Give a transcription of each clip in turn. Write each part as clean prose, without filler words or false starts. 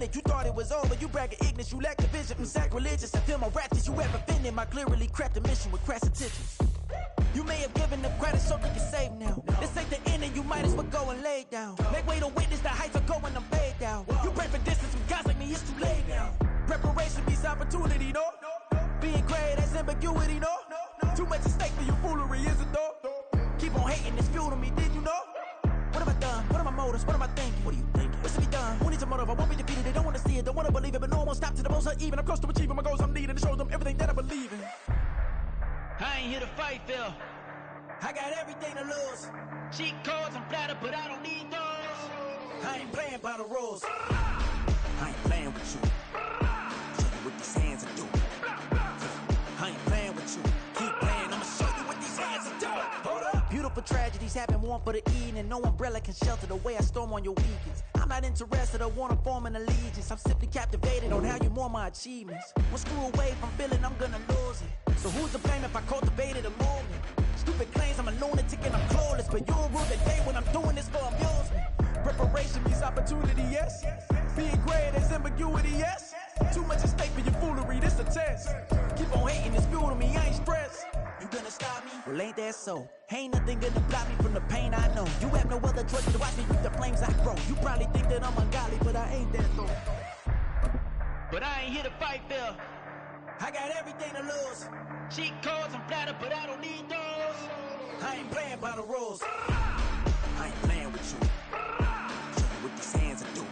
You thought it was over, you bragging ignorance, you lack the vision, I'm sacrilegious. I feel my raptors, you ever offended my clearly crafted mission with crass intentions. You may have given them credit so they can save now. This ain't the end and you might as well go and lay down. Make way to witness the heights are going, I'm paid down. You pray for distance with guys like me, it's too late now. Preparation beats opportunity, no? Being great, that's ambiguity, no? Too much at stake for your foolery, is it though? Keep on hating, it's fuel to me, did you know? What have I done? What are my motives? What am I thinking? What are you thinking? What's to be done? Who needs a motive? I won't be defeated. They don't want to see it, don't want to believe it, but no one won't stop to the most uneven. I'm close to achieving my goals. I'm needing to show them everything that I believe in. I ain't here to fight, Phil. I got everything to lose. Cheat codes, I'm flattered, but I don't need those. I ain't playing by the rules. I ain't playing with you. Show you what these hands are doing. I ain't playing with you. Keep playing, I'ma show you what these hands are doing. Hold up. Beautiful tragedies happen, one for the evening. No umbrella can shelter the way I storm on your weekends. I'm not interested or wanna form an allegiance. I'm simply captivated on how you mourn my achievements. One screw away from feeling I'm gonna lose it. So who's to blame if I cultivated a movement? Stupid claims I'm a lunatic and I'm clueless, but you'll rule the day when I'm doing this for amusement. Preparation means opportunity, yes. Being great is ambiguity, yes. Too much at stake for your foolery, this a test. Keep on hating, it's fuel to me, I ain't stressed. You gonna stop me? Well, ain't that so? Ain't nothing gonna block me from the pain I know. You have no other choice to watch me with the flames I grow. You probably think that I'm ungodly, but I ain't that though. But I ain't here to fight, Phil. I got everything to lose. Cheat codes, I'm flattered, but I don't need those. I ain't playing by the rules. I ain't playing with you. Show you what these hands are doing.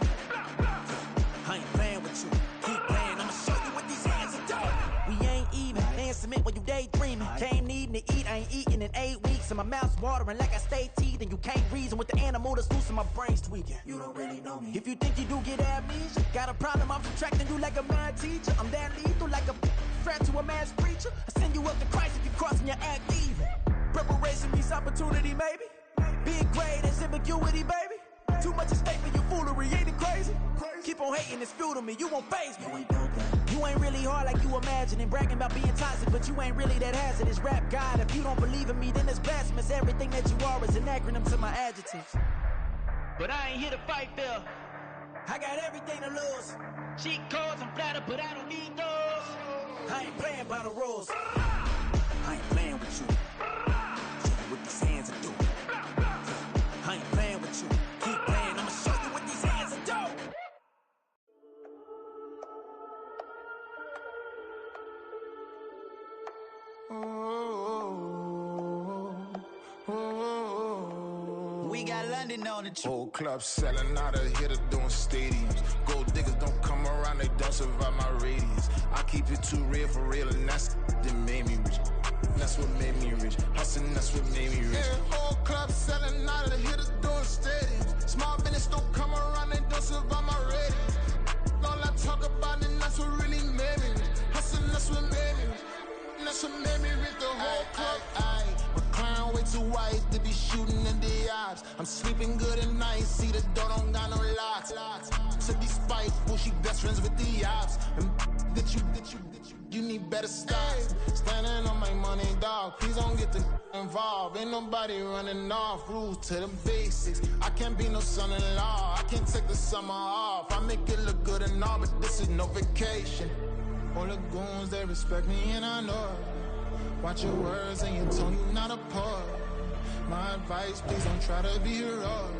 I ain't playing with you. Keep playing, I'ma show you what these hands are doing. We ain't even. They ain't submit when you daydreaming. Came needing to eat, I ain't eating in 8 weeks. And my mouth's watering like I stay teeth. And you can't reason with the animal that's loose and my brain's tweaking. You don't really know me. If you think you do get amnesia, got a problem, I'm subtracting you like a mad teacher. I'm that lethal like a threat to a mass preacher. I send you up to Christ if you crossing your act even. Preparation means opportunity, maybe. Being great is ambiguity, baby. Too much at stake for your foolery, ain't it crazy? Keep on hating, it's fuel to me, you won't faze me. You ain't really hard like you imagining. Bragging about being toxic, but you ain't really that hazardous. Rap God, if you don't believe in me, then it's blasphemous. Everything that you are is an acronym to my adjectives. But I ain't here to fight, Phil. I got everything to lose. Cheat codes, I'm flattered, but I don't need those. I ain't playing by the rules. I ain't playing with you. Show you what these hands are doing. I ain't playing with you. Keep playing, I'ma show you what these hands are doing. We got London on the Whole club selling out of hitter doing stadiums. Gold diggers don't come around, they don't survive my radius. I keep it too real for real, and that's that made me rich. That's what made me rich. Hustling, that's what made me rich. Yeah, whole club selling out of hitters doing stadiums. Small business don't come around, they don't survive my radius. All I talk about it, that's what really made me rich. Hustling, that's what made me rich. And that's what made me rich. The whole club. My crown way too white to be shooting in the eyes. I'm sleeping good at night, see the door don't got no locks. To be spiteful, she best friends with the ops. And you need better stop. Standing on my money, dog. Please don't get the involved. Ain't nobody running off. Rules to the basics. I can't be no son-in-law. I can't take the summer off. I make it look good and all, but this is no vacation. All the goons, they respect me and I know it. Watch your words and your tone, you not a poet. My advice, please don't try to be heroic.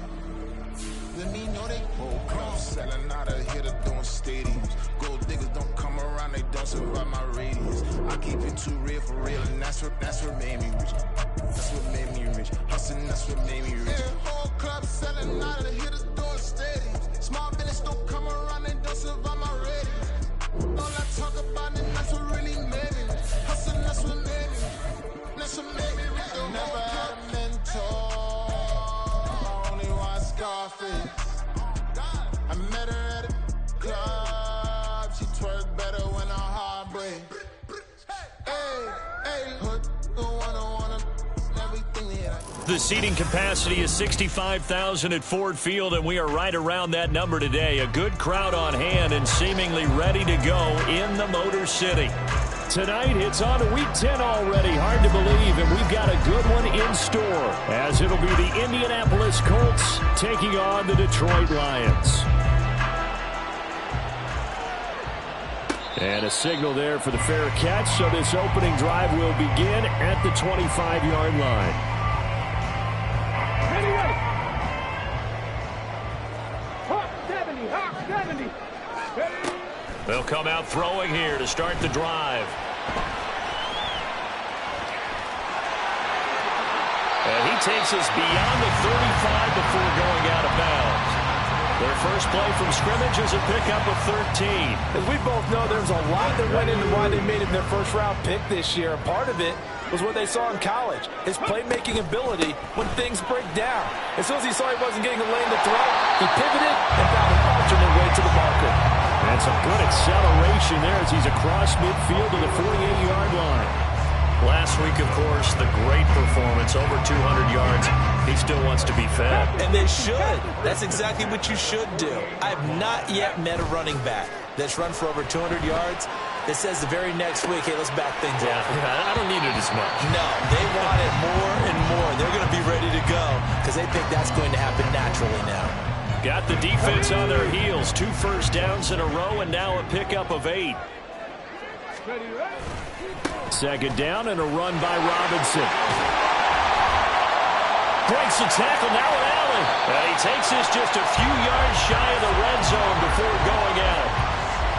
Let me know they whole club selling out of hitter doing stadiums. Gold diggers don't come around, they don't survive my radius. I keep it too real for real, and that's what made me rich. That's what made me rich. Hustling, that's what made me rich. Yeah, whole club selling out of the hitters doing stadiums. Small business don't come around, they don't survive my radius. All I talk about it, that's what really made me rich. Hustling, that's what made me rich. That's what made me rich. I never had a mentor. Scarface. I met her at a club. She twerk better when her heart breaks. Hey, hood, the wanna everything that I... The seating capacity is 65,000 at Ford Field, and we are right around that number today. A good crowd on hand and seemingly ready to go in the Motor City. Tonight, it's on to Week 10 already. Hard to believe, and we've got a good one in store, as it'll be the Indianapolis Colts taking on the Detroit Lions. And a signal there for the fair catch, so this opening drive will begin at the 25-yard line. They'll come out throwing here to start the drive. And he takes us beyond the 35 before going out of bounds. Their first play from scrimmage is a pickup of 13. As we both know, there's a lot that went into why they made him their first-round pick this year. And part of it was what they saw in college, his playmaking ability when things break down. As soon as he saw he wasn't getting a lane to throw, he pivoted and found an alternate way to the marker. And some good acceleration there as he's across midfield to the 48-yard line. Last week, of course, the great performance, over 200 yards. He still wants to be fed. And they should. That's exactly what you should do. I have not yet met a running back that's run for over 200 yards that says the very next week, hey, let's back things up. Yeah, I don't need it as much. No, they want it more and more. They're going to be ready to go because they think that's going to happen naturally now. Got the defense on their heels. 2 first downs in a row and now a pickup of 8. Second down and a run by Robinson. Breaks the tackle, now an alley. And he takes this just a few yards shy of the red zone before going out.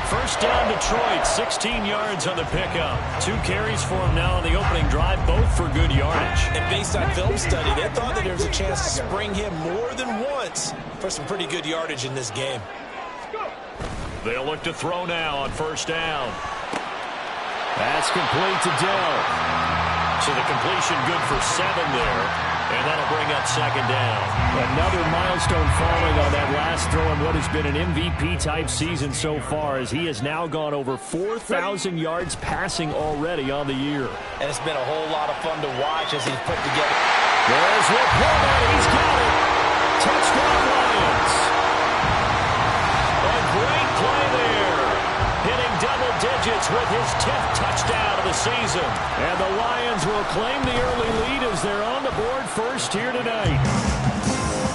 First down Detroit, 16 yards on the pickup. 2 carries for him now on the opening drive, both for good yardage. And based on film study, they thought that there was a chance to spring him more than once for some pretty good yardage in this game. They'll look to throw now on first down. That's complete to Dell. So the completion good for 7 there. And that'll bring up second down. Another milestone falling on that last throw in what has been an MVP-type season so far, as he has now gone over 4,000 yards passing already on the year. And it's been a whole lot of fun to watch as he's put together. There's Laporta. He's got it. Touchdown Lions. A great play there. Hitting double digits with his 10th touchdown of the season. And the Lions will claim the early lead as they're on the board first here tonight.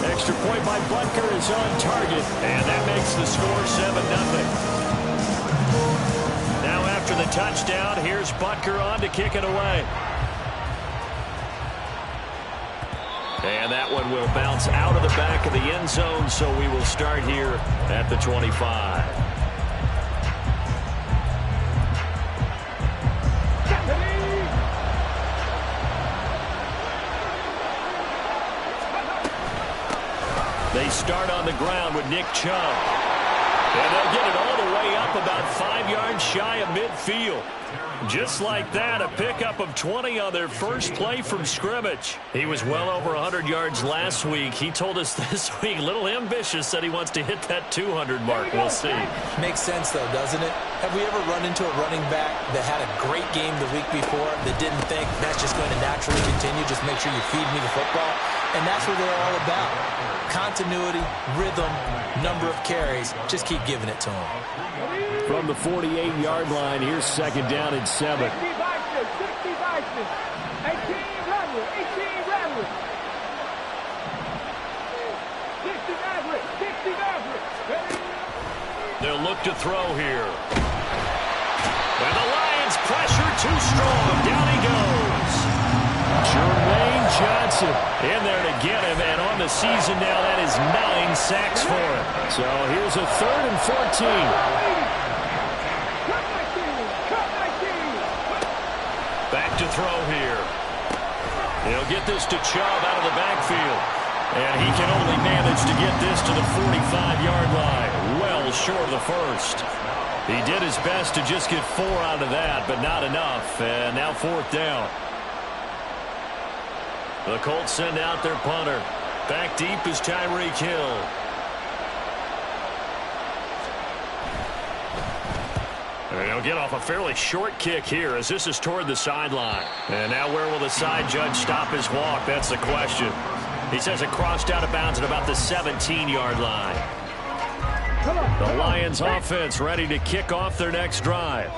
Extra point by Butker is on target, and that makes the score 7-0. Now after the touchdown, here's Butker on to kick it away. And that one will bounce out of the back of the end zone, so we will start here at the 25. They start on the ground with Nick Chubb. And they'll get it all the way up about 5 yards shy of midfield. Just like that, a pickup of 20 on their first play from scrimmage. He was well over 100 yards last week. He told us this week, a little ambitious, said he wants to hit that 200 mark. We'll see. Makes sense, though, doesn't it? Have we ever run into a running back that had a great game the week before that didn't think that's just going to naturally continue? Just make sure you feed me the football. And that's what they're all about. Continuity, rhythm, number of carries. Just keep giving it to them. From the 48-yard line, here's second down and 7. 18 They'll look to throw here. And the Lions pressure too strong. Down he goes. Jermaine Johnson in there to get him, and on the season now, that is 9 sacks for him. So here's a 3rd and 14. Back to throw here. He'll get this to Chubb out of the backfield. And he can only manage to get this to the 45-yard line. Well short of the first. He did his best to just get 4 out of that, but not enough. And now 4th down. The Colts send out their punter. Back deep is Tyreek Hill. They'll get off a fairly short kick here as this is toward the sideline. And now where will the side judge stop his walk? That's the question. He says it crossed out of bounds at about the 17-yard line. The Lions offense ready to kick off their next drive.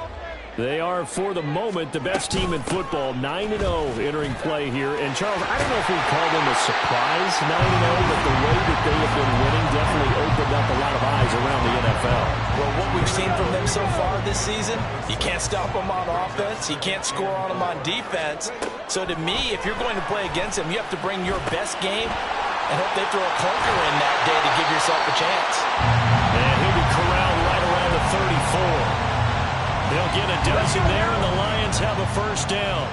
They are, for the moment, the best team in football, 9-0 entering play here. And, Charles, I don't know if we'd call them a surprise 9-0, but the way that they have been winning definitely opened up a lot of eyes around the NFL. Well, what we've seen from them so far this season, you can't stop them on offense. You can't score on them on defense. So, to me, if you're going to play against them, you have to bring your best game and hope they throw a clunker in that day to give yourself a chance. And he'll be corralled right around the 34. They'll get a dozen there, and the Lions have a first down.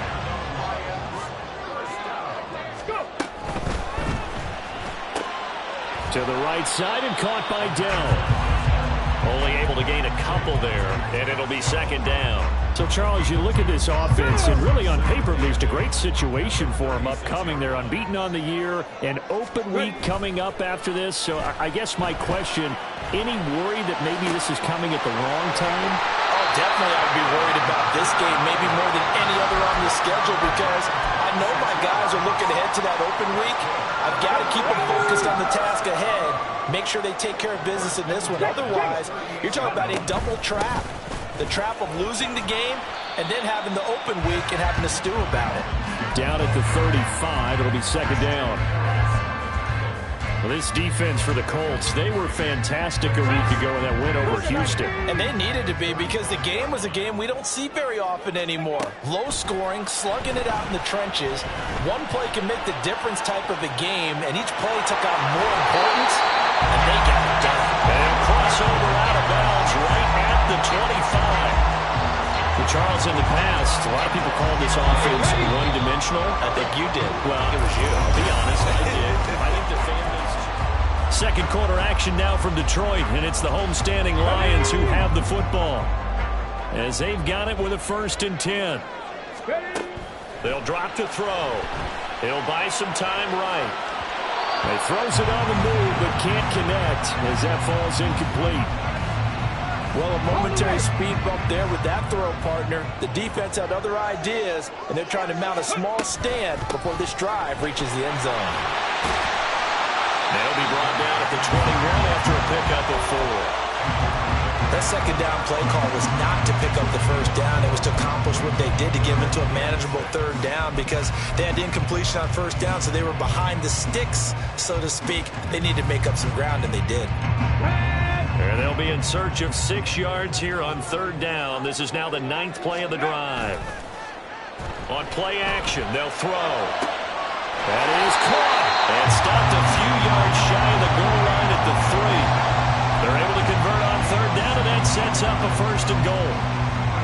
To the right side and caught by Dell. Only able to gain a couple there, and it'll be second down. So, Charles, you look at this offense, and really on paper, there's a great situation for them upcoming. They're unbeaten on the year, an open week coming up after this. So I guess my question, any worry that maybe this is coming at the wrong time? Definitely I'd be worried about this game, maybe more than any other on the schedule, because I know my guys are looking ahead to that open week. I've got to keep them focused on the task ahead, make sure they take care of business in this one. Otherwise, you're talking about a double trap. The trap of losing the game and then having the open week and having to stew about it. Down at the 35, it'll be second down. Well, this defense for the Colts, they were fantastic a week ago in that win over Houston. And they needed to be, because the game was a game we don't see very often anymore. Low scoring, slugging it out in the trenches. One play can make the difference type of a game, and each play took on more importance, and they got it done. And crossover out of bounds right at the 25. For Charles, in the past, a lot of people called this offense one-dimensional. I think you did. Well, it was you. I'll be honest, I did. I think the fan base... Second quarter action now from Detroit, and it's the homestanding Lions who have the football, as they've got it with a 1st and 10. They'll drop to throw. He'll buy some time right. He throws it on the move, but can't connect as that falls incomplete. Well, a momentary speed bump there with that throw, partner. The defense had other ideas, and they're trying to mount a small stand before this drive reaches the end zone. They'll be brought down at the 21 after a pickup of 4. That second down play call was not to pick up the first down. It was to accomplish what they did, to give into a manageable third down, because they had incompletion on first down, so they were behind the sticks, so to speak. They needed to make up some ground, and they did. And they'll be in search of 6 yards here on third down. This is now the 9th play of the drive. On play action, they'll throw. That is caught and stopped a few yards shy of the goal line at the 3. They're able to convert on third down, and that sets up a 1st and goal.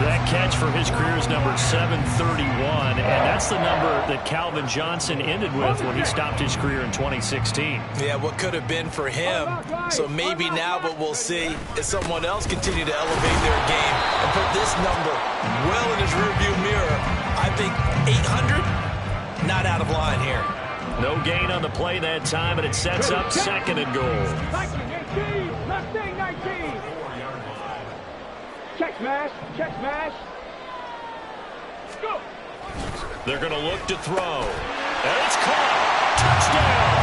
That catch for his career is number 731, and that's the number that Calvin Johnson ended with when he stopped his career in 2016. Yeah, what could have been for him. So maybe now what we'll see is someone else continue to elevate their game and put this number well in his rearview mirror. I think 800, not out of line here. No gain on the play that time, and it sets up 2nd and goal. 19. Check smash. Go. They're going to look to throw. And it's caught. Touchdown.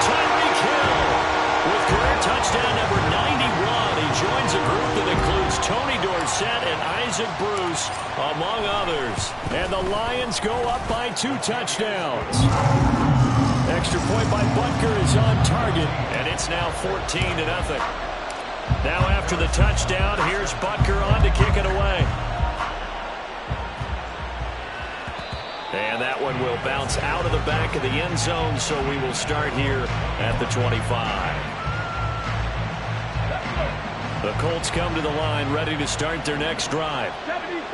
Tyreek Hill with career touchdown number 91. He joins a group that includes Tony Dorsett and Isaac Bruce, among others. And the Lions go up by 2 touchdowns. Extra point by Butker is on target, and it's now 14-0. Now after the touchdown, here's Butker on to kick it away. And that one will bounce out of the back of the end zone, so we will start here at the 25. The Colts come to the line ready to start their next drive.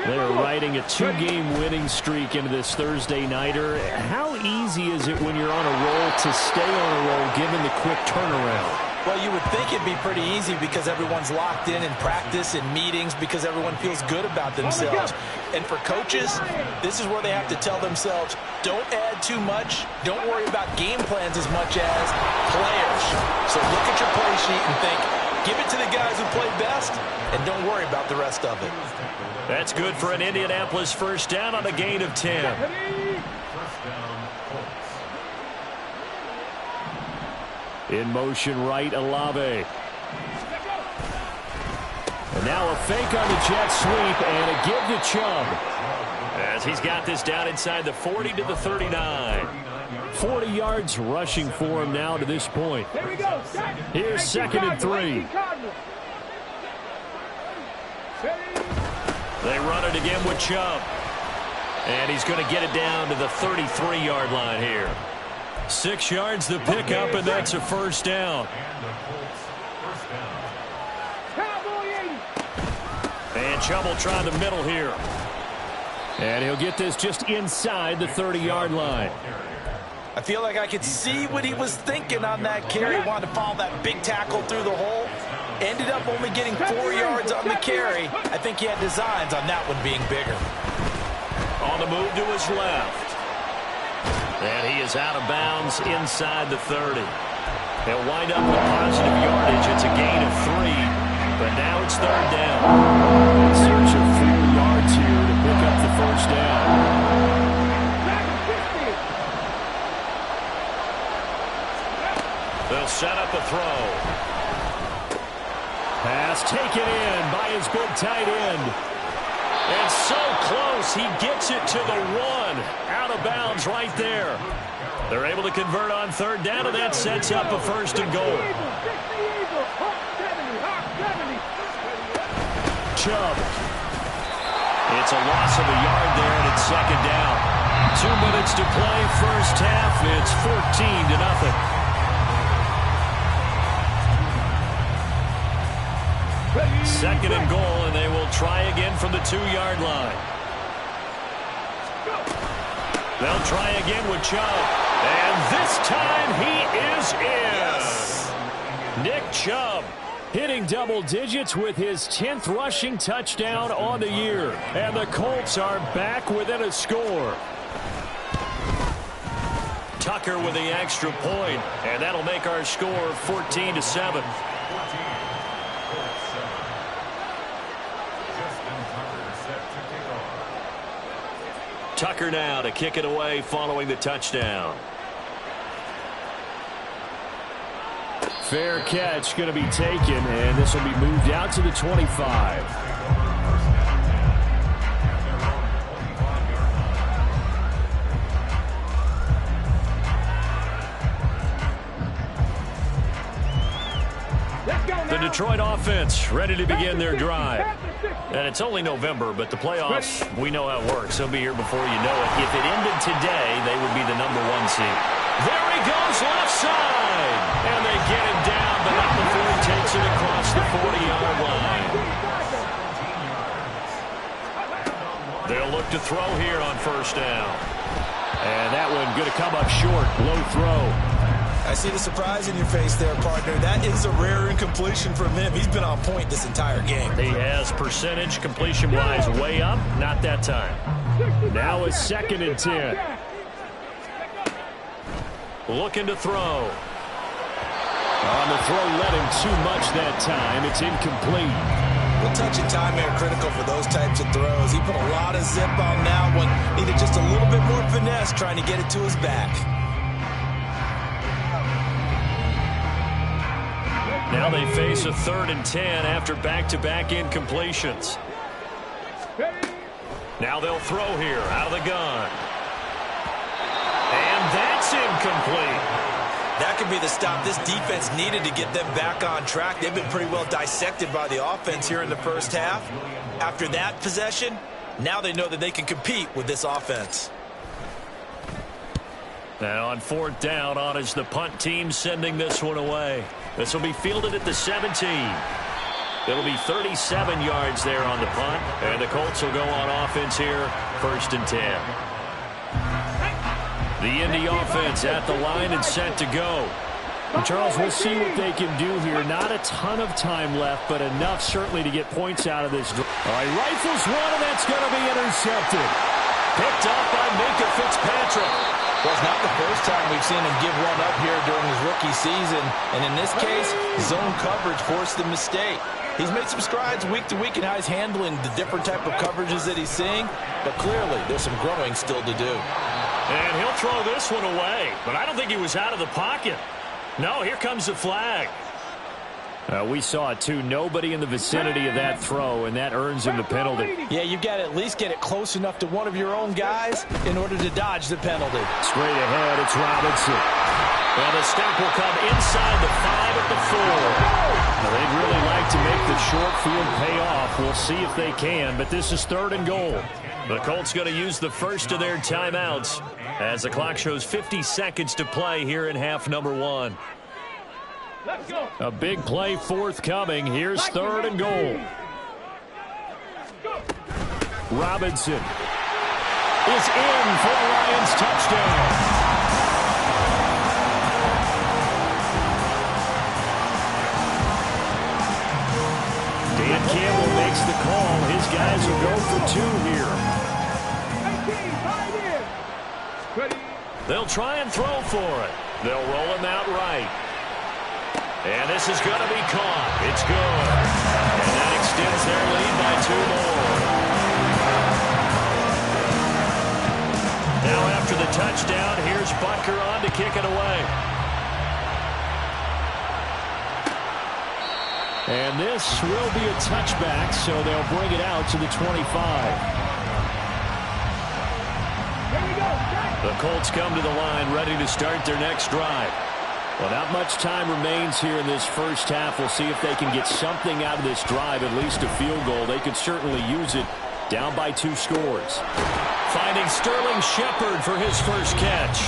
They're riding a 2-game winning streak into this Thursday nighter. How easy is it when you're on a roll to stay on a roll given the quick turnaround? Well, you would think it'd be pretty easy because everyone's locked in practice and meetings, because everyone feels good about themselves. And for coaches, this is where they have to tell themselves, don't add too much. Don't worry about game plans as much as players. So look at your play sheet and think, give it to the guys who play best, and don't worry about the rest of it. That's good for an Indianapolis first down on a gain of 10. In motion right, Olave. And now a fake on the jet sweep and a give to Chubb. As he's got this down inside the 40 to the 39. 40 yards rushing for him now to this point. Here we go. Here's second and 3. They run it again with Chubb. And he's going to get it down to the 33-yard line here. 6 yards the pickup, and that's a first down. And Chubb will try the middle here. And he'll get this just inside the 30-yard line. I feel like I could see what he was thinking on that carry. Wanted to follow that big tackle through the hole. Ended up only getting 4 yards on the carry. I think he had designs on that one being bigger. On the move to his left. And he is out of bounds inside the 30. He'll wind up with positive yardage. It's a gain of 3. But now it's third down. In search of 4 yards here to pick up the first down. They'll set up a throw. Pass taken in by his big tight end. And so close, he gets it to the 1. Out of bounds right there. They're able to convert on third down, and that sets up a first and goal. Chubb. It's a loss of a yard there, and it's second down. 2 minutes to play, first half. It's 14-0. Second and goal, and they will try again from the 2-yard line. They'll try again with Chubb. And this time he is in. Yes. Nick Chubb hitting double digits with his 10th rushing touchdown on the year. And the Colts are back within a score. Tucker with the extra point, and that'll make our score 14-7. Tucker now to kick it away following the touchdown. Fair catch going to be taken, and this will be moved out to the 25. The Detroit offense ready to begin their drive. And it's only November, but the playoffs, we know how it works. They'll be here before you know it. If it ended today, they would be the #1 seed. There he goes, left side. And they get him down, but not before he takes it across the 40-yard line. They'll look to throw here on first down. And that one going to come up short. Low throw. I see the surprise in your face there, partner. That is a rare incompletion from him. He's been on point this entire game. He has percentage completion-wise way up. Not that time. Now it's second and 10. Looking to throw. On the throw, let him too much that time. It's incomplete. Well, touch and time are critical for those types of throws. He put a lot of zip on that one. Needed just a little bit more finesse trying to get it to his back. Now they face a 3rd and 10 after back-to-back incompletions. Now they'll throw here out of the gun. And that's incomplete. That could be the stop this defense needed to get them back on track. They've been pretty well dissected by the offense here in the first half. After that possession, now they know that they can compete with this offense. Now on 4th down, on is the punt team sending this one away. This will be fielded at the 17. It'll be 37 yards there on the punt. And the Colts will go on offense here, 1st and 10. The Indy offense at the line and set to go. And Charles, we'll see what they can do here. Not a ton of time left, but enough certainly to get points out of this. All right, rifles one, and that's going to be intercepted. Picked up by Minka Fitzpatrick. Well, it's not the first time we've seen him give one up here during his rookie season. And in this case, zone coverage forced the mistake. He's made some strides week to week in how he's handling the different type of coverages that he's seeing. But clearly, there's some growing still to do. And he'll throw this one away. But I don't think he was out of the pocket. No, here comes the flag. We saw it too. Nobody in the vicinity of that throw, and that earns him the penalty. Yeah, you've got to at least get it close enough to one of your own guys in order to dodge the penalty. Straight ahead, it's Robinson. Well, the stop will come inside the 5 at the 4. Now, they'd really like to make the short field pay off. We'll see if they can, but this is 3rd and goal. The Colts going to use the first of their timeouts as the clock shows 50 seconds to play here in half number 1. A big play forthcoming. Here's 3rd and goal. Robinson is in for a Lions touchdown. Dan Campbell makes the call. His guys will go for 2 here. They'll try and throw for it. They'll roll him out right. And this is going to be caught. It's good. And that extends their lead by 2 more. Now after the touchdown, here's Butker on to kick it away. And this will be a touchback, so they'll bring it out to the 25. The Colts come to the line ready to start their next drive. Well, not much time remains here in this first half. We'll see if they can get something out of this drive, at least a field goal. They could certainly use it down by 2 scores. Finding Sterling Shepard for his first catch.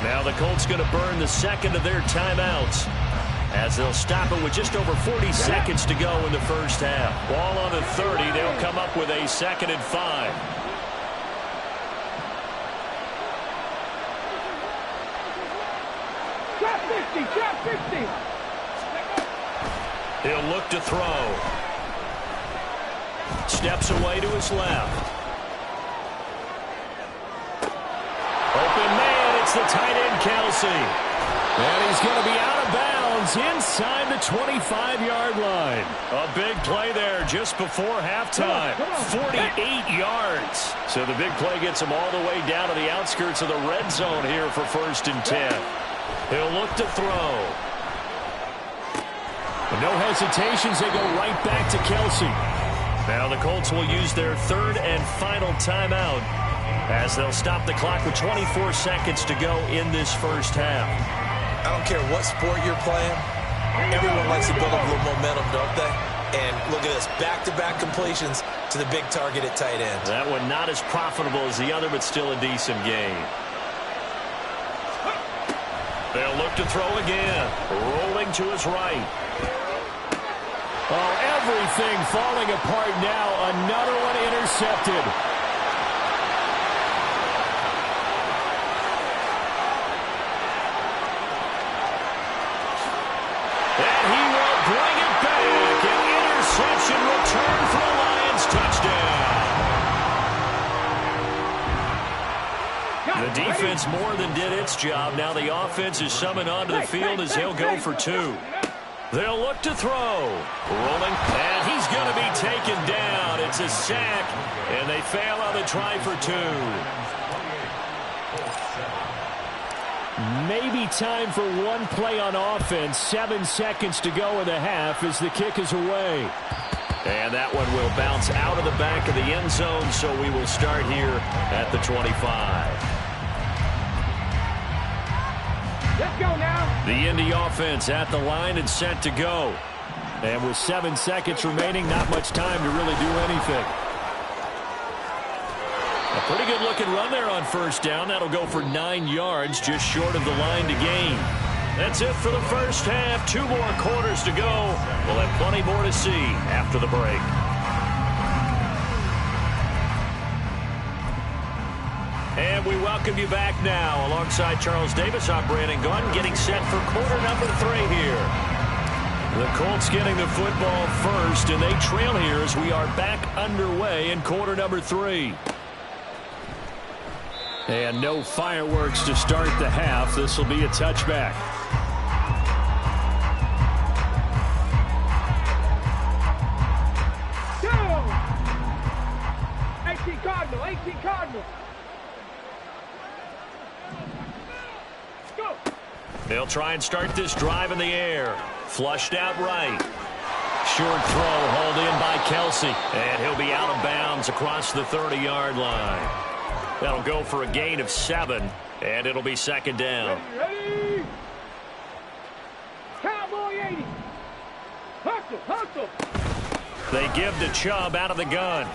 Now the Colts going to burn the second of their timeouts as they'll stop it with just over 40 seconds to go in the first half. Ball on the 30. They'll come up with a 2nd and 5. He'll look to throw. Steps away to his left. Open man, it's the tight end, Kelsey. And he's going to be out of bounds inside the 25-yard line. A big play there just before halftime. 48 yards. So the big play gets him all the way down to the outskirts of the red zone here for 1st and 10. He'll look to throw. With no hesitations, they go right back to Kelsey. Now the Colts will use their 3rd and final timeout as they'll stop the clock with 24 seconds to go in this first half. I don't care what sport you're playing. Everyone likes to build up a little momentum, don't they? And look at this, back-to-back completions to the big target at tight end. That one not as profitable as the other, but still a decent game. They'll look to throw again. Rolling to his right. Oh, everything falling apart now. Another one intercepted. And he will bring it back. An interception return for a Lions touchdown. The defense more than did its job. Now the offense is summoned onto the field as he'll go for 2. They'll look to throw. Rolling. And he's going to be taken down. It's a sack. And they fail on the try for 2. Maybe time for one play on offense. 7 seconds to go in the half as the kick is away. And that one will bounce out of the back of the end zone, so we will start here at the 25. Let's go now. The Indy offense at the line and set to go. And with 7 seconds remaining, not much time to really do anything. A pretty good looking run there on 1st down. That'll go for 9 yards, just short of the line to gain. That's it for the first half. 2 more quarters to go. We'll have plenty more to see after the break. And we welcome you back now. Alongside Charles Davis, I'm Brandon Gunn, getting set for quarter number 3 here. The Colts getting the football first, and they trail here as we are back underway in quarter number 3. And no fireworks to start the half. This will be a touchback. Go! 18 Cardinal, 18 Cardinal. Go! They'll try and start this drive in the air. Flushed out right. Short throw hauled in by Kelsey. And he'll be out of bounds across the 30-yard line. That'll go for a gain of 7, and it'll be second down. Ready? Cowboy 80. Hustle, hustle. They give to Chubb out of the gun.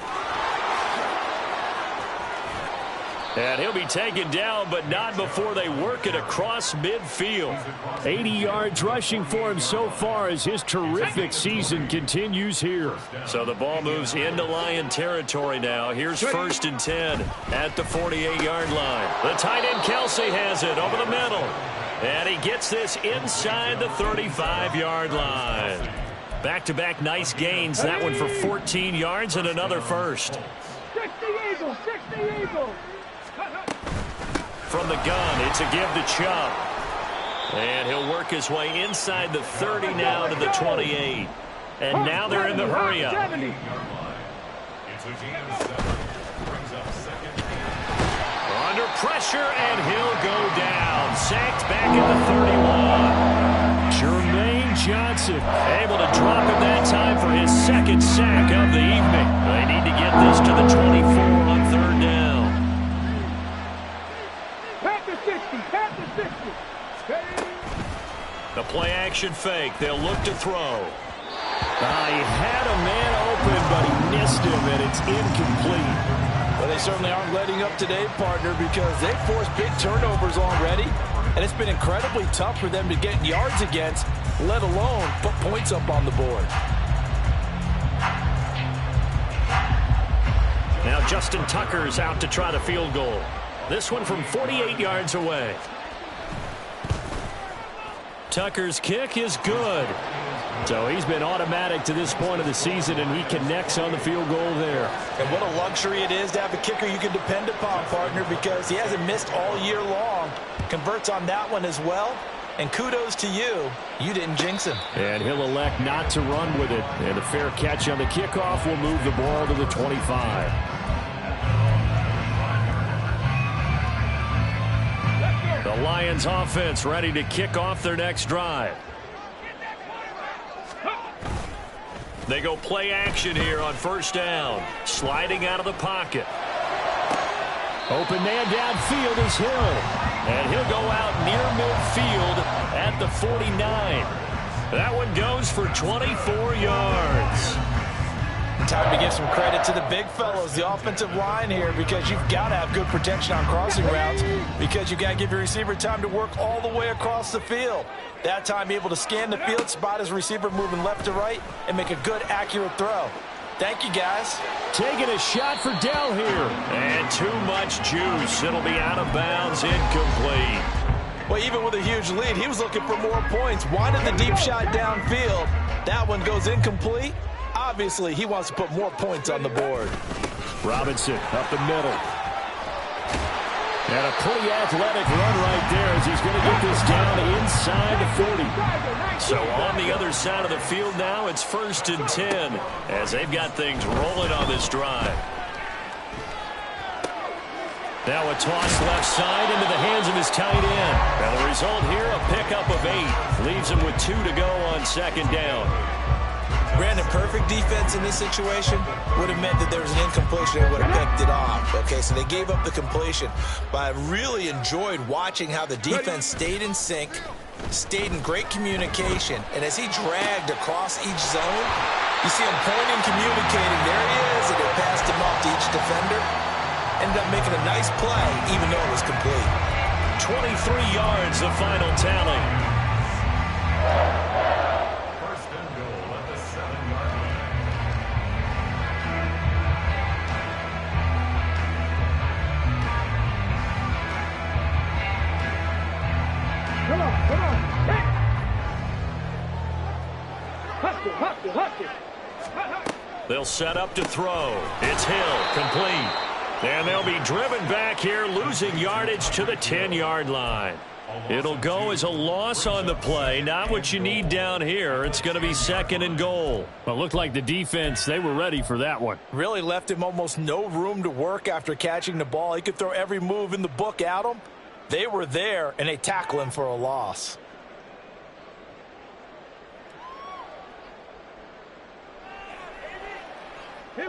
And he'll be taken down, but not before they work it across midfield. 80 yards rushing for him so far as his terrific season continues here. So the ball moves into Lion territory now. Here's 1st and 10 at the 48-yard line. The tight end Kelsey has it over the middle. And he gets this inside the 35-yard line. Back-to-back nice gains. That one for 14 yards and another first. 60 Eagles, 60 Eagles. From the gun, it's a give to Chubb. And he'll work his way inside the 30 now to the 28. And now they're in the hurry-up. Under pressure, and he'll go down. Sacked back at the 31. Jermaine Johnson Able to drop him that time for his second sack of the evening. They need to get this to the 24 on 3rd down. The play-action fake. They'll look to throw. He had a man open, but he missed him, and it's incomplete. Well, they certainly aren't letting up today, partner, because they've forced big turnovers already, and it's been incredibly tough for them to get yards against, let alone put points up on the board. Now Justin Tucker's out to try the field goal. This one from 48 yards away. Tucker's kick is good. So he's been automatic to this point of the season, and he connects on the field goal there. And what a luxury it is to have a kicker you can depend upon, partner, because he hasn't missed all year long. Converts on that one as well. And kudos to you. You didn't jinx him. And he'll elect not to run with it. And a fair catch on the kickoff will move the ball to the 25. The Lions offense ready to kick off their next drive. They go play action here on 1st down. Sliding out of the pocket. Open man downfield is Hill. And he'll go out near midfield at the 49. That one goes for 24 yards. Time to give some credit to the big fellows, the offensive line here, because you've got to have good protection on crossing routes, because you've got to give your receiver time to work all the way across the field. That time, be able to scan the field, spot his receiver moving left to right, and make a good, accurate throw. Thank you, guys. Taking a shot for Dell here. And too much juice. It'll be out of bounds, incomplete. Well, even with a huge lead, he was looking for more points. Wanted the deep shot downfield. That one goes incomplete. Obviously, he wants to put more points on the board. Robinson up the middle. And a pretty athletic run right there as he's going to get this down inside the 40. So on the other side of the field now, it's 1st and 10 as they've got things rolling on this drive. Now a toss left side into the hands of his tight end. And the result here, a pickup of 8. Leaves him with 2 to go on 2nd down. Brandon, perfect defense in this situation would have meant that there was an incompletion. They would have picked it off. Okay, so they gave up the completion. But I really enjoyed watching how the defense stayed in sync, stayed in great communication. And as he dragged across each zone, you see him pointing, communicating. There he is, and they passed him off to each defender. Ended up making a nice play, even though it was complete. 23 yards, the final tally. Come on. Hit. Hustle. They'll set up to throw. It's Hill, complete. And they'll be driven back here, losing yardage to the 10-yard line. It'll go as a loss on the play. Not what you need down here. It's going to be 2nd and goal. Well, it looked like the defense, they were ready for that one. Really left him almost no room to work after catching the ball. He could throw every move in the book at him. They were there, and they tackle him for a loss.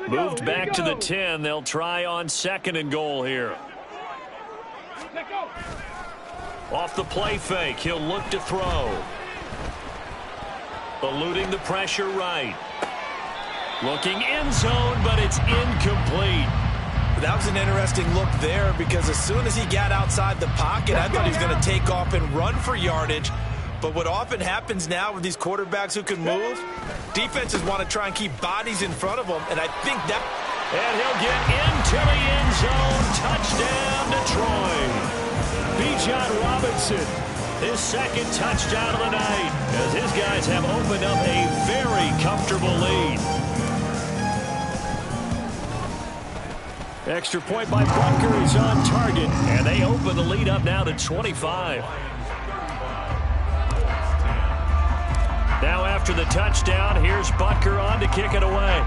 Moved back to the 10. They'll try on 2nd and goal here. Off the play fake, he'll look to throw. Eluding the pressure right. Looking end zone, but it's incomplete. That was an interesting look there because as soon as he got outside the pocket, I thought he was going to take off and run for yardage. But what often happens now with these quarterbacks who can move, defenses want to try and keep bodies in front of them, and I think that... And he'll get into the end zone. Touchdown, Detroit. Bijan Robinson, his 2nd touchdown of the night, as his guys have opened up a very comfortable lead. Extra point by Butker is on target, and they open the lead up now to 25. Now after the touchdown, here's Butker on to kick it away.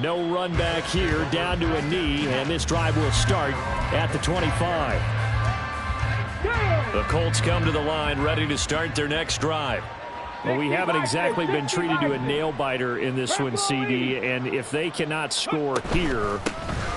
No run back here, down to a knee, and this drive will start at the 25. The Colts come to the line, ready to start their next drive. Well, we haven't exactly been treated to a nail-biter in this one, CD, and if they cannot score here,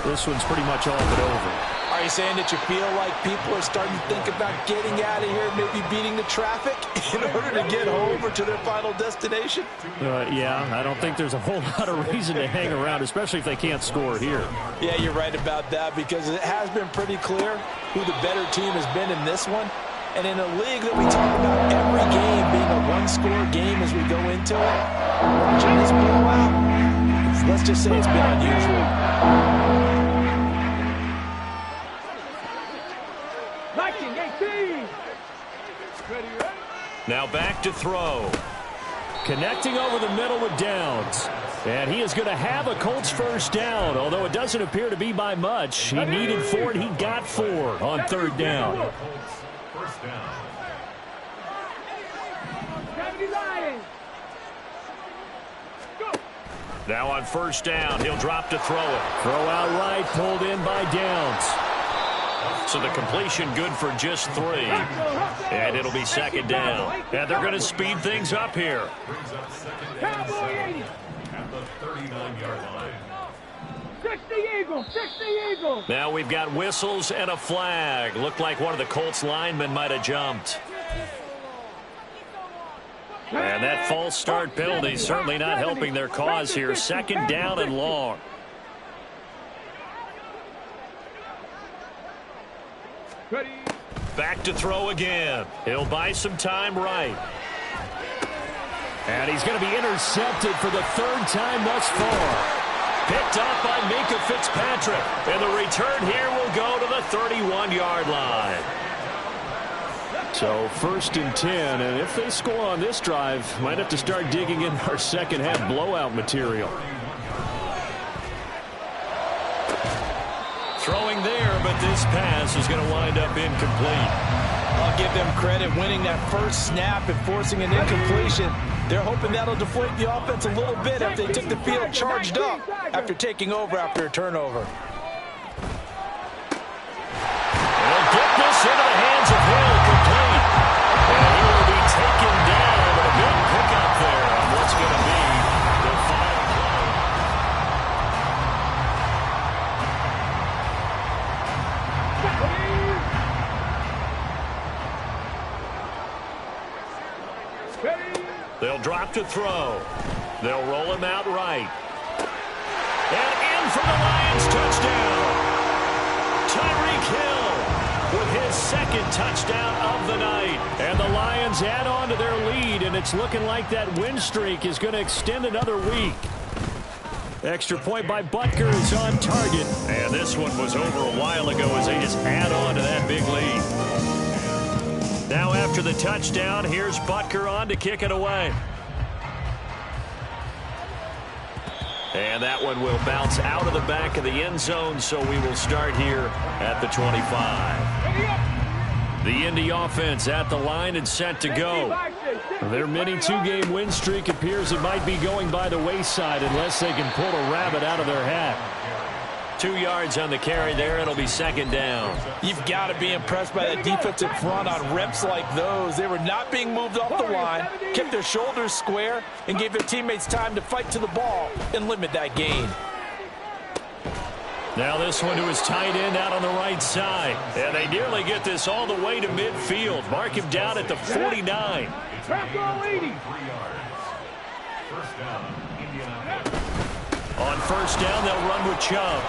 this one's pretty much all but over. Are you saying that you feel like people are starting to think about getting out of here, maybe beating the traffic in order to get home or to their final destination? Yeah, I don't think there's a whole lot of reason to hang around, especially if they can't score here. Yeah, you're right about that because it has been pretty clear who the better team has been in this one. And in a league that we talk about every game being a one-score game as we go into it, watching this blowout, let's just say it's been unusual. Now back to throw. Connecting over the middle with Downs. And he is going to have a Colts first down, although it doesn't appear to be by much. He needed 4, and he got 4 on 3rd down. Now on 1st down, he'll drop to throw it. Throw out right, pulled in by Downs. So the completion good for just 3. And it'll be 2nd down. And they're going to speed things up here. At the 39-yard line. 60 Eagles, 60 Eagles. Now we've got whistles and a flag. Looked like one of the Colts linemen might have jumped. And that false start penalty certainly not helping their cause here. 2nd down and long. Back to throw again. He'll buy some time right. And he's going to be intercepted for the 3rd time thus far. Picked up by Minkah Fitzpatrick. And the return here will go to the 31-yard line. So 1st and 10, and if they score on this drive, might have to start digging in our second half blowout material. Throwing there, but this pass is going to wind up incomplete. I'll give them credit winning that first snap and forcing an incompletion. They're hoping that'll deflate the offense a little bit if they took the field charged up after taking over after a turnover. They'll get this into the hands of Hill, complete. And he will be taken down, but a good pickup there on what's going to be the final play. They'll drop to throw. They'll roll him out right. And in for the Lions touchdown. Tyreek Hill with his 2nd touchdown of the night. And the Lions add on to their lead, and it's looking like that win streak is going to extend another week. Extra point by Butker is on target. And this one was over a while ago as they just add on to that big lead. Now after the touchdown, here's Butker on to kick it away. And that one will bounce out of the back of the end zone, so we will start here at the 25. The Indy offense at the line and set to go. Their mini 2-game win streak appears it might be going by the wayside unless they can pull a rabbit out of their hat. 2 yards on the carry there. It'll be second down. You've got to be impressed by that defensive front on reps like those. They were not being moved off the line, kept their shoulders square, and gave their teammates time to fight to the ball and limit that gain. Now this one to his tight end out on the right side. And they nearly get this all the way to midfield. Mark him down at the 49. On first down, they'll run with Chubb.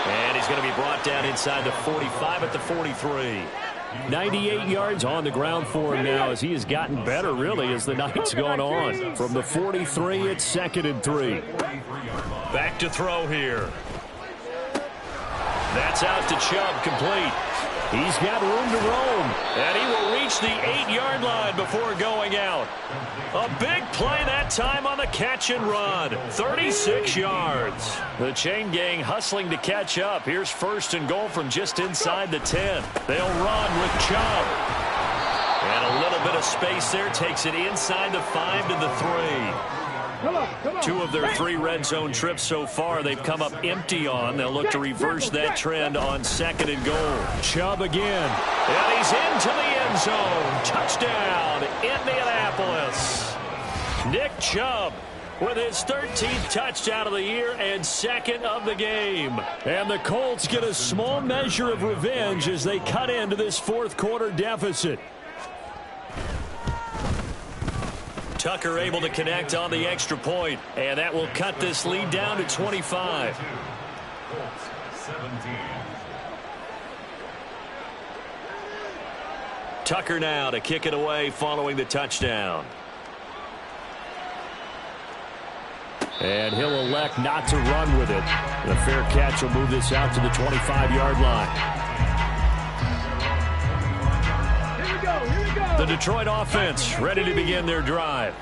And he's going to be brought down inside the 45 at the 43. 98 yards on the ground for him now as he has gotten better, really, as the night's gone on. From the 43, it's 2nd and 3. Back to throw here. That's out to Chubb, complete. He's got room to roam. And he will reach the 8-yard line before going out. A big play that time on the catch and run. 36 yards. The chain gang hustling to catch up. Here's 1st and goal from just inside the 10. They'll run with Chubb. And a little bit of space there takes it inside the 5 to the 3. 2 of their 3 red zone trips so far they've come up empty on. They'll look to reverse that trend on 2nd and goal. Chubb again. And he's into the end zone. Touchdown, Indianapolis. Nick Chubb with his 13th touchdown of the year and 2nd of the game. And the Colts get a small measure of revenge as they cut into this 4th quarter deficit. Tucker able to connect on the extra point, and that will cut this lead down to 25. Tucker now to kick it away following the touchdown. And he'll elect not to run with it. The fair catch will move this out to the 25-yard line. The Detroit offense ready to begin their drive.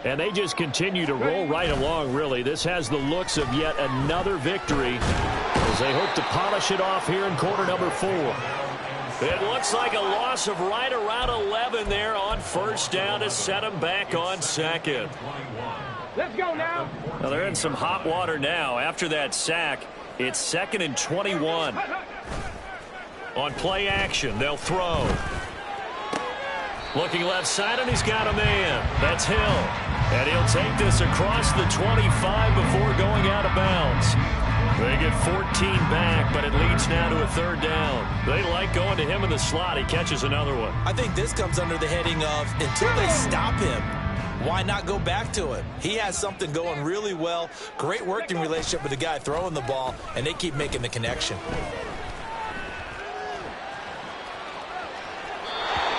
And they just continue to roll right along, really. This has the looks of yet another victory as they hope to polish it off here in quarter number 4. It looks like a loss of right around 11 there on first down to set them back on 2nd. Let's go now. Well, they're in some hot water now. After that sack, it's 2nd and 21. On play action, they'll throw. Looking left side, and he's got a man. That's Hill. And he'll take this across the 25 before going out of bounds. They get 14 back, but it leads now to a 3rd down. They like going to him in the slot. He catches another one. I think this comes under the heading of until they stop him, why not go back to him? He has something going really well. Great working relationship with the guy throwing the ball, and they keep making the connection.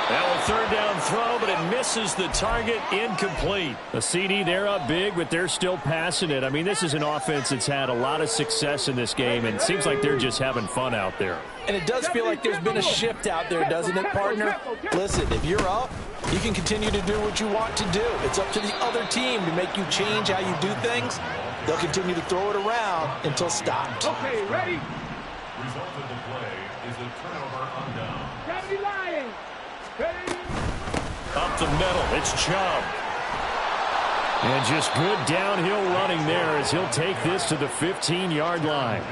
That was 3rd down throw, but it misses the target, incomplete. The CD, they're up big, but they're still passing it. I mean, this is an offense that's had a lot of success in this game, and it seems like they're just having fun out there. And it does feel like there's been a shift out there, doesn't it, partner? Listen, if you're up, you can continue to do what you want to do. It's up to the other team to make you change how you do things. They'll continue to throw it around until stopped. Okay, ready? Result of the play is a turnover on down. Gotta be lying. Up the middle, it's Chubb. And just good downhill running there as he'll take this to the 15-yard line.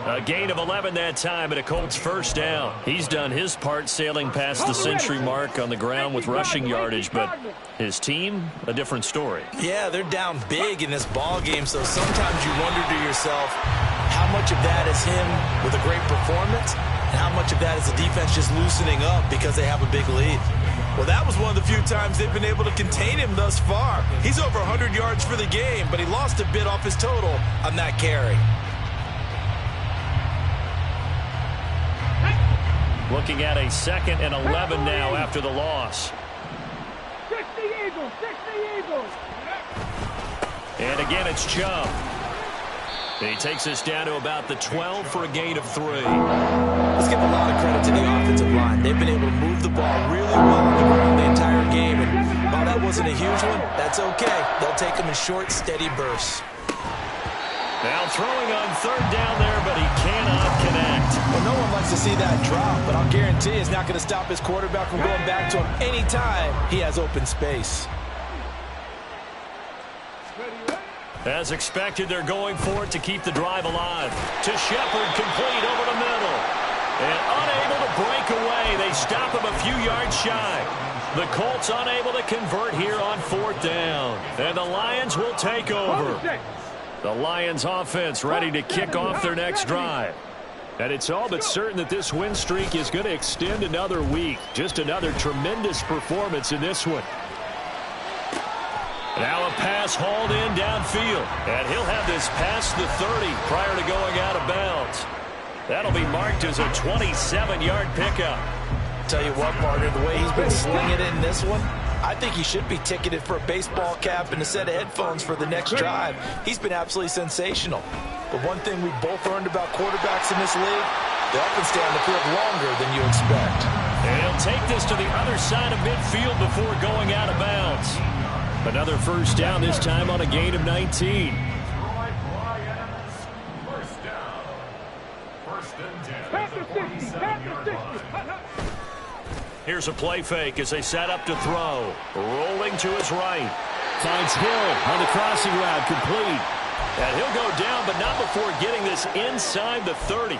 A gain of 11 that time and a Colts 1st down. He's done his part sailing past the century mark on the ground with rushing yardage, but his team, a different story. Yeah, they're down big in this ball game, so sometimes you wonder to yourself how much of that is him with a great performance and how much of that is the defense just loosening up because they have a big lead. Well, that was one of the few times they've been able to contain him thus far. He's over 100 yards for the game, but he lost a bit off his total on that carry. Looking at a 2nd and 11 now after the loss. 60 Eagles, 60 Eagles. And again, it's Chubb. He takes us down to about the 12 for a gain of 3. Let's give a lot of credit to the offensive line. They've been able to move the ball really well on the ground the entire game. And while that wasn't a huge one, that's okay. They'll take them in short, steady bursts. Now throwing on 3rd down there, but he cannot connect. Well, no one likes to see that drop, but I'll guarantee it's not going to stop his quarterback from going back to him anytime he has open space. As expected, they're going for it to keep the drive alive. To Shepard, complete over the middle. And unable to break away. They stop him a few yards shy. The Colts unable to convert here on 4th down. And the Lions will take over. The Lions offense ready to kick off their next drive. And it's all but certain that this win streak is going to extend another week. Just another tremendous performance in this one. Now a pass hauled in downfield. And he'll have this past the 30 prior to going out of bounds. That'll be marked as a 27-yard pickup. Tell you what, partner, the way he's been slinging it in this one, I think he should be ticketed for a baseball cap and a set of headphones for the next drive. He's been absolutely sensational. But one thing we both learned about quarterbacks in this league, they often stay on the field longer than you expect. And he'll take this to the other side of midfield before going out of bounds. Another first down, this time on a gain of 19. Here's a play fake as they set up to throw. Rolling to his right. Finds Hill on the crossing route, complete. And he'll go down, but not before getting this inside the 30.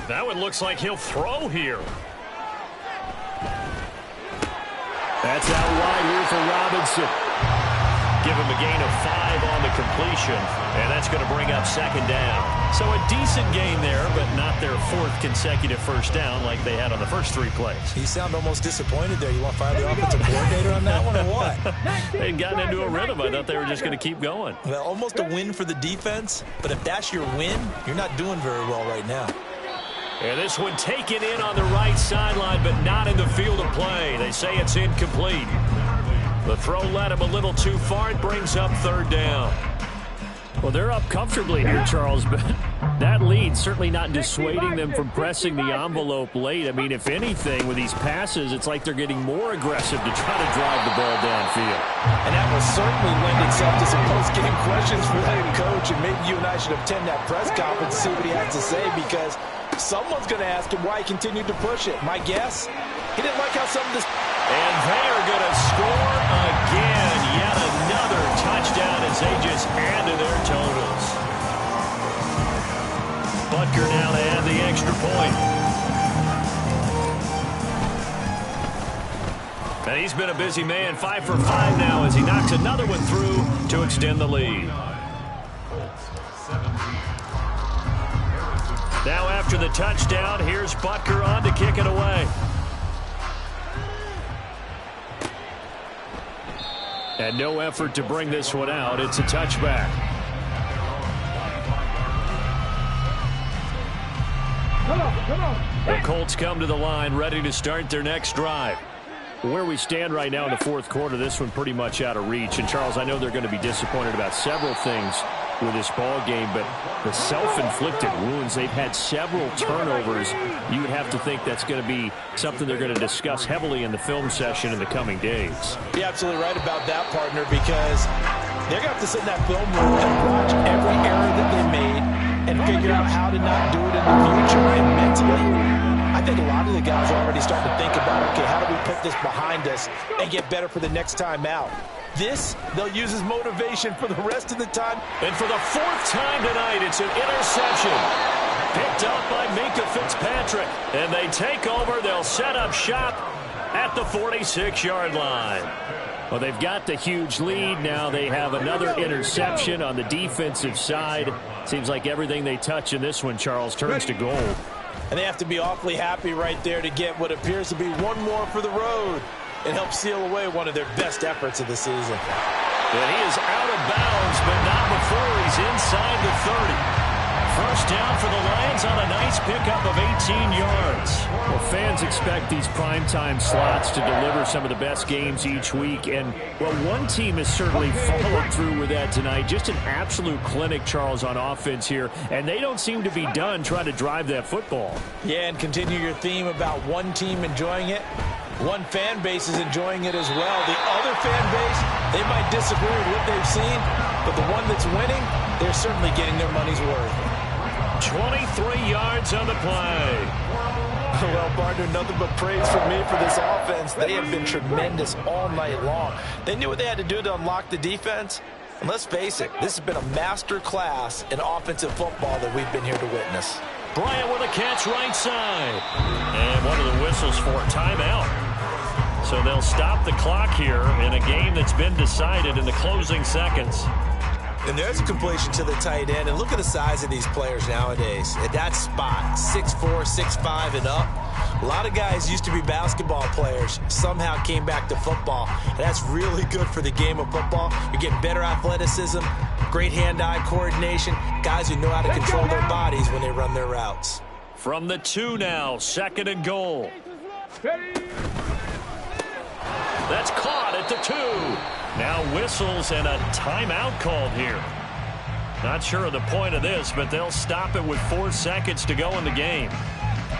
That one looks like he'll throw here. That's out wide here for Robinson. Give him a gain of 5 on the completion, and that's going to bring up 2nd down. So a decent gain there, but not their 4th consecutive first down like they had on the first 3 plays. You sound almost disappointed there. You want to fire the offensive coordinator on that one or what? They'd gotten into a rhythm. I thought they were just going to keep going. Well, almost a win for the defense, but if that's your win, you're not doing very well right now. And this one taken in on the right sideline, but not in the field of play. They say it's incomplete. The throw led him a little too far. It brings up 3rd down. Well, they're up comfortably here, Charles, but that lead certainly not dissuading them from pressing the envelope late. I mean, if anything, with these passes, it's like they're getting more aggressive to try to drive the ball downfield. And that will certainly lend itself to some post-game questions for the head coach, and maybe you and I should attend that press conference and see what he has to say, because someone's going to ask him why he continued to push it. My guess, he didn't like how some of this... And they are going to score again. Yet another touchdown as they just add to their totals. Butker now to add the extra point. And he's been a busy man. 5 for 5 now as he knocks another one through to extend the lead. Now after the touchdown, here's Butker on to kick it away. And no effort to bring this one out. It's a touchback. The Colts come to the line, ready to start their next drive. Where we stand right now in the 4th quarter, this one pretty much out of reach. And, Charles, I know they're going to be disappointed about several things with this ball game, but the self-inflicted wounds, they've had several turnovers. You would have to think that's going to be something they're going to discuss heavily in the film session in the coming days. You're absolutely right about that, partner, because they're going to have to sit in that film room and watch every error that they made and figure out how to not do it in the future. And mentally, I think a lot of the guys are already starting to think about, okay, how do we put this behind us and get better for the next time out? This, they'll use as motivation for the rest of the time. And for the 4th time tonight, it's an interception. Picked up by Minkah Fitzpatrick. And they take over. They'll set up shop at the 46-yard line. Well, they've got the huge lead. Now they have another interception on the defensive side. Seems like everything they touch in this one, Charles, turns to gold. And they have to be awfully happy right there to get what appears to be one more for the road and help seal away one of their best efforts of the season. And he is out of bounds, but not before he's inside the 30. First down for the Lions on a nice pickup of 18 yards. Well, fans expect these primetime slots to deliver some of the best games each week. And, well, one team has certainly followed through with that tonight. Just an absolute clinic, Charles, on offense here. And they don't seem to be done trying to drive that football. Yeah, and continue your theme about one team enjoying it. One fan base is enjoying it as well. The other fan base, they might disagree with what they've seen, but the one that's winning, they're certainly getting their money's worth. 23 yards on the play. Well, partner, nothing but praise for me for this offense. They have been tremendous all night long. They knew what they had to do to unlock the defense. And let's face it, this has been a master class in offensive football that we've been here to witness. Bryant with a catch right side. And one of the whistles for a timeout. So they'll stop the clock here in a game that's been decided in the closing seconds. And there's a completion to the tight end. And look at the size of these players nowadays. At that spot, 6'4", 6'5", and up. A lot of guys used to be basketball players, somehow came back to football. And that's really good for the game of football. You're getting better athleticism, great hand-eye coordination, guys who know how to control their bodies when they run their routes. From the 2 now, 2nd and goal. That's caught at the 2. Now whistles and a timeout called here. Not sure of the point of this, but they'll stop it with 4 seconds to go in the game.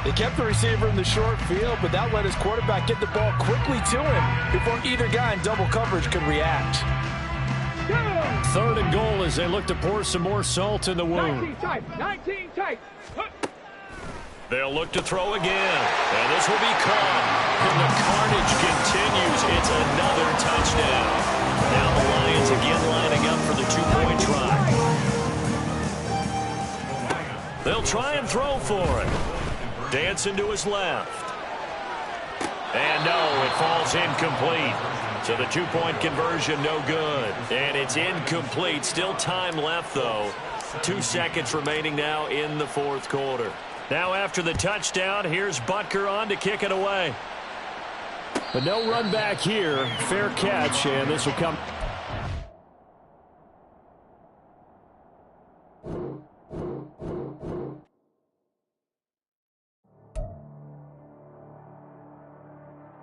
They kept the receiver in the short field, but that let his quarterback get the ball quickly to him before either guy in double coverage could react. 3rd and goal as they look to pour some more salt in the wound. 19 tight. They'll look to throw again, and this will be caught. And the carnage continues. It's another touchdown. Now the Lions again lining up for the 2-point try. They'll try and throw for it. Dancing to his left. And no, it falls incomplete. So the 2-point conversion no good. And it's incomplete. Still time left, though. 2 seconds remaining now in the 4th quarter. Now after the touchdown, here's Butker on to kick it away. But no run back here. Fair catch, and this will come.